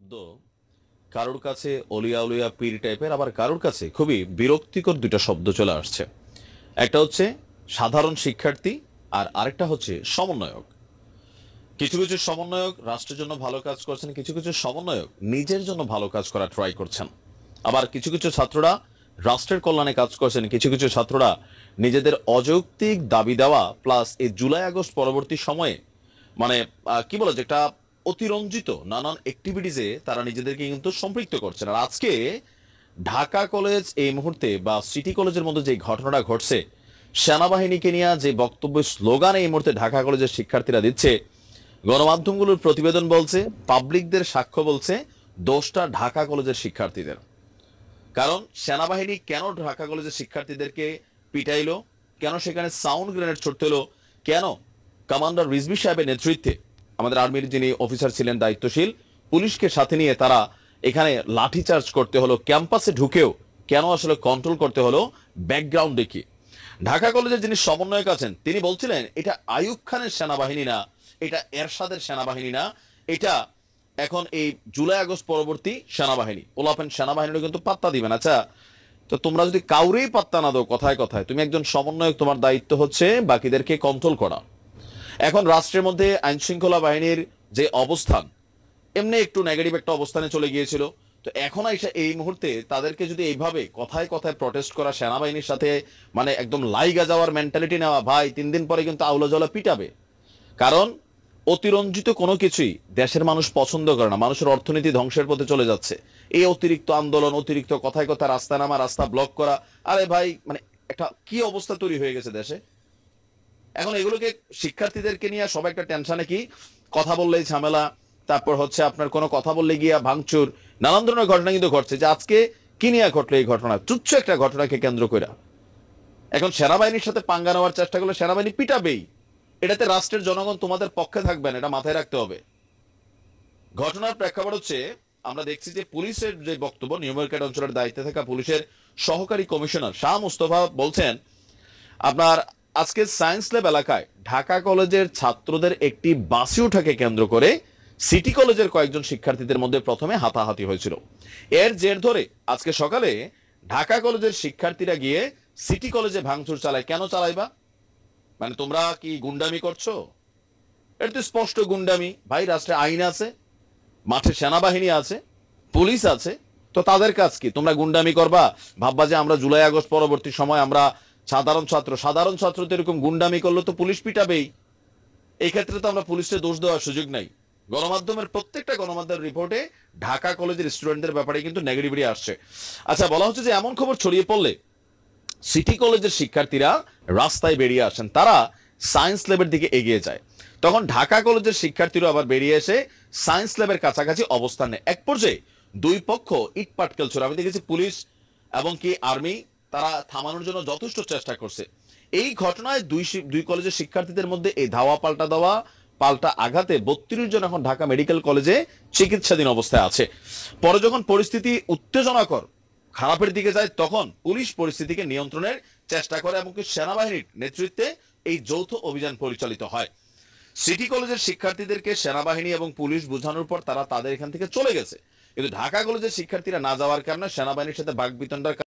শব্দ কারোর কাছে অলিয়া উলিয়া পীর টাইপের, আবার কারোর কাছে খুবই বিরক্তিকর দুইটা শব্দ চলে আসছে। একটা হচ্ছে সাধারণ শিক্ষার্থী, আর আরেকটা হচ্ছে সমন্বয়ক। কিছু কিছু সমন্বয়ক রাষ্ট্রের জন্য ভালো কাজ করছেন, কিছু কিছু সমন্বয়ক নিজের জন্য ভালো কাজ করা ট্রাই করছেন। আবার কিছু কিছু ছাত্ররা রাষ্ট্রের কল্যাণে কাজ করছেন, কিছু কিছু ছাত্ররা নিজেদের অযৌক্তিক দাবি দেওয়া প্লাস এই জুলাই আগস্ট পরবর্তী সময়ে মানে কি বলে যে একটা অতিরঞ্জিত নানান অ্যাক্টিভিটিসে তারা নিজেদেরকে কিন্তু সম্পৃক্ত করছেন। আর আজকে ঢাকা কলেজ এই মুহূর্তে বা সিটি কলেজের মধ্যে যে ঘটনাটা ঘটছে, সেনাবাহিনীকে নিয়ে যে বক্তব্য স্লোগান এই মুহূর্তে ঢাকা কলেজের শিক্ষার্থীরা দিচ্ছে, গণমাধ্যমগুলোর প্রতিবেদন বলছে, পাবলিকদের সাক্ষ্য বলছে, দোষটা ঢাকা কলেজের শিক্ষার্থীদের। কারণ সেনাবাহিনী কেন ঢাকা কলেজের শিক্ষার্থীদেরকে পিটাইলো, কেন সেখানে সাউন্ড গ্রেনেড ছুটতে হলো, কেন কমান্ডার রিজভী সাহেবের নেতৃত্বে আমাদের আর্মির যিনি অফিসার ছিলেন দায়িত্বশীল, পুলিশকে সাথে নিয়ে তারা এখানে লাঠিচার্জ করতে হলো, ক্যাম্পাসে ঢুকেও কেন আসলে কন্ট্রোল করতে হলো, ব্যাকগ্রাউন্ড দেখি। ঢাকা কলেজের যিনি সমন্বয়ক আছেন তিনি বলছিলেন এটা আইয়ুব খানের সেনাবাহিনী না, এটা এরশাদের সেনাবাহিনী না, এটা এখন এই জুলাই আগস্ট পরবর্তী সেনাবাহিনী, ওলাপেন সেনাবাহিনীর কিন্তু পাত্তা দিবেন। আচ্ছা, তো তোমরা যদি কাউরেই পাত্তা না দাও কথায় কথায়, তুমি একজন সমন্বয়ক, তোমার দায়িত্ব হচ্ছে বাকিদেরকে কন্ট্রোল করা। এখন রাষ্ট্রের মধ্যে আইন শৃঙ্খলা বাহিনীর যে অবস্থান এমনি একটু নেগেটিভ একটা অবস্থানে চলে গিয়েছিল, তো এখন আইসা এই মুহূর্তে তাদেরকে যদি এইভাবে কথায় কথায় প্রটেস্ট করা, সেনাবাহিনীর সাথে মানে একদম লাইগা যাওয়ার মেন্টালিটি নেওয়া, ভাই 3 দিন পরে কিন্তু আউলা জলা পিটাবে। কারণ অতিরঞ্জিত কোনো কিছুই দেশের মানুষ পছন্দ করে না, মানুষের অর্থনীতি ধ্বংসের পথে চলে যাচ্ছে। এই অতিরিক্ত আন্দোলন, অতিরিক্ত কথায় কথা রাস্তা নামা, রাস্তা ব্লক করা, আরে ভাই মানে একটা কি অবস্থা তৈরি হয়ে গেছে দেশে। এখন এগুলোকে শিক্ষার্থীদেরকে নিয়ে সবাই একটা টেনশনে, কি কথা বললেই ঝামেলা, তারপর হচ্ছে আপনার কোনো কথা বললে গিয়া ভাঙচুর, নানান ধরনের ঘটনা কিন্তু ঘটছে। যে আজকে কি নিয়ে ঘটলো এই ঘটনা, তুচ্ছ একটা ঘটনাকে কেন্দ্র করে এখন সেনাবাহিনীর সাথে পাঙ্গা নেওয়ার চেষ্টা করলে সেনাবাহিনী পিটাবেই। এটাতে রাষ্ট্রের জনগণ তোমাদের পক্ষে থাকবেন, এটা মাথায় রাখতে হবে। ঘটনার প্রেক্ষাপট হচ্ছে আমরা দেখছি যে পুলিশের যে বক্তব্য, নিউ মার্কেট অঞ্চলের দায়িত্বে থাকা পুলিশের সহকারী কমিশনার শাহ মুস্তফা বলছেন, আপনার আজকে সায়েন্স ল্যাব এলাকায় ঢাকা কলেজের ছাত্রদের একটি বাসে ওঠাকে কেন্দ্র করে সিটি কলেজের কয়েকজন শিক্ষার্থীদের মধ্যে প্রথমে হাতাহাতি হয়েছিল। এর জের ধরে আজকে সকালে ঢাকা কলেজের শিক্ষার্থীরা গিয়ে সিটি কলেজে ভাঙচুর চালায়। কেন চালাইবা? মানে তোমরা কি গুন্ডামি করছো? এটা তো স্পষ্ট গুন্ডামি ভাই। রাষ্ট্রে আইন আছে, মাঠে সেনাবাহিনী আছে, পুলিশ আছে, তো তাদের কাজ কি? তোমরা গুন্ডামি করবা, ভাববা যে আমরা জুলাই আগস্ট পরবর্তী সময় আমরা সাধারণ ছাত্র তো এরকম গুন্ডামি করলে তো পুলিশ পিটাবেই। এই ক্ষেত্রে তো আমরা পুলিশের দোষ দেওয়ার সুযোগ নাই। গণমাধ্যমের প্রত্যেকটা গণমাধ্যমের রিপোর্টে ঢাকা কলেজের স্টুডেন্টদের ব্যাপারে কিন্তু নেগেটিভিটি আসছে। আচ্ছা, বলা হচ্ছে যে এমন খবর ছড়িয়ে পড়লে সিটি কলেজের শিক্ষার্থীরা রাস্তায় বেরিয়ে আসেন, তারা সায়েন্স ল্যাবের দিকে এগিয়ে যায়। তখন ঢাকা কলেজের শিক্ষার্থীরা আবার বেরিয়ে এসে সায়েন্স ল্যাবের কাছাকাছি অবস্থান নেয়। এক পর্যায়ে দুই পক্ষ ইট পাটকেল ছোড়ে। আমি দেখেছি পুলিশ এবং কি আর্মি তারা থামানোর জন্য যথেষ্ট চেষ্টা করছে। এই ঘটনায় দুই কলেজের শিক্ষার্থীদের মধ্যে এই ধাওয়া পাল্টা আঘাতে 32 জন এখন ঢাকা মেডিকেল কলেজে চিকিৎসাধীন অবস্থায় আছে। পরে যখন পরিস্থিতি উত্তেজনাকর খারাপের দিকে যায়, তখন পুলিশ পরিস্থিতিকে নিয়ন্ত্রণের চেষ্টা করে এবং সেনাবাহিনীর নেতৃত্বে এই যৌথ অভিযান পরিচালিত হয়। সিটি কলেজের শিক্ষার্থীদেরকে সেনাবাহিনী এবং পুলিশ বোঝানোর পর তারা তাদের এখান থেকে চলে গেছে, কিন্তু ঢাকা কলেজের শিক্ষার্থীরা না যাওয়ার কারণে সেনাবাহিনীর সাথে বাকবিতণ্ডার